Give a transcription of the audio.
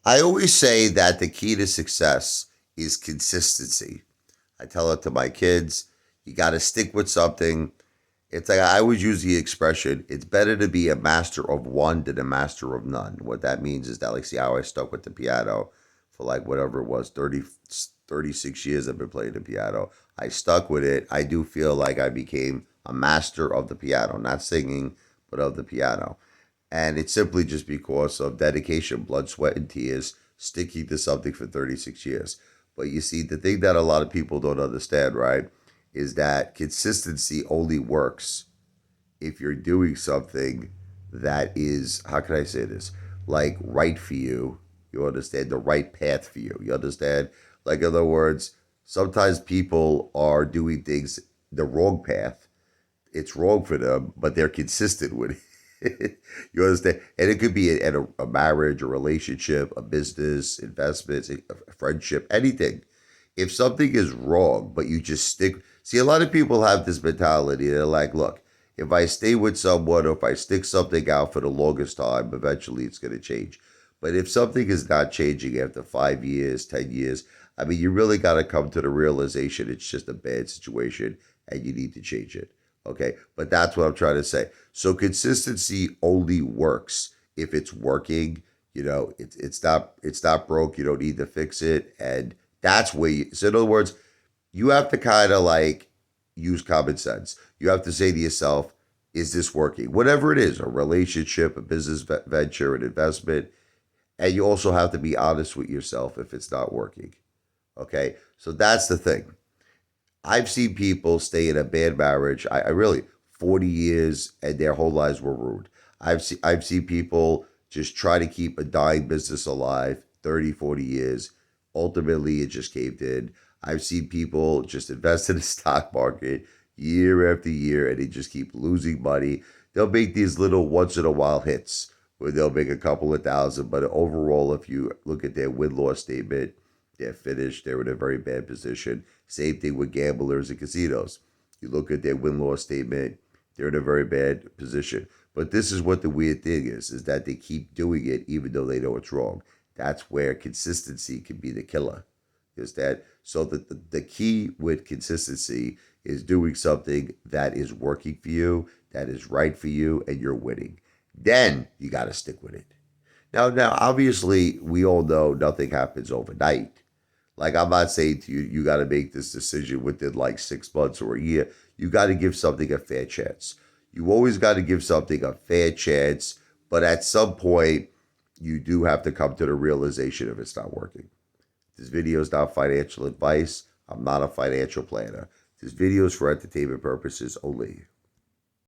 I always say that the key to success is consistency. I tell it to my kids, you got to stick with something. It's like I always use the expression, it's better to be a master of one than a master of none. What that means is that, like, see how I stuck with the piano for like whatever it was, 36 years I've been playing the piano. I stuck with it. I do feel like I became a master of the piano, not singing, but of the piano. And it's simply just because of dedication, blood, sweat, and tears, sticking to something for 36 years. But you see, the thing that a lot of people don't understand, right, is that consistency only works if you're doing something that is, how can I say this, like right for you. You understand? The right path for you. You understand? Like, in other words, sometimes people are doing things the wrong path. It's wrong for them, but they're consistent with it. You understand? And it could be a marriage, a relationship, a business, investments, a friendship, anything. If something is wrong, but you just stick, see, a lot of people have this mentality. They're like, look, if I stay with someone or if I stick something out for the longest time, eventually it's going to change. But if something is not changing after 5 years, 10 years, I mean, you really got to come to the realization it's just a bad situation and you need to change it. Okay. But that's what I'm trying to say. So consistency only works if it's working. It's not broke. You don't need to fix it. And that's where you, so in other words, you have to kind of like use common sense. You have to say to yourself, is this working? Whatever it is, a relationship, a business venture, an investment. And you also have to be honest with yourself if it's not working. Okay. So that's the thing. I've seen people stay in a bad marriage. I really 40 years and their whole lives were ruined. I've seen people just try to keep a dying business alive 30, 40 years. Ultimately, it just caved in. I've seen people just invest in the stock market year after year and they just keep losing money. They'll make these little once in a while hits where they'll make a couple of thousand, but overall, if you look at their win loss statement, they're finished. They're in a very bad position. Same thing with gamblers and casinos. You look at their win loss statement, they're in a very bad position. But this is what the weird thing is that they keep doing it even though they know it's wrong. That's where consistency can be the killer. Is that so that the key with consistency is doing something that is working for you, that is right for you, and you're winning. Then you got to stick with it. Now, obviously, we all know nothing happens overnight. Like, I'm not saying to you, you got to make this decision within like 6 months or a year. You got to give something a fair chance. You always got to give something a fair chance, but at some point, you do have to come to the realization if it's not working. This video is not financial advice. I'm not a financial planner. This video is for entertainment purposes only.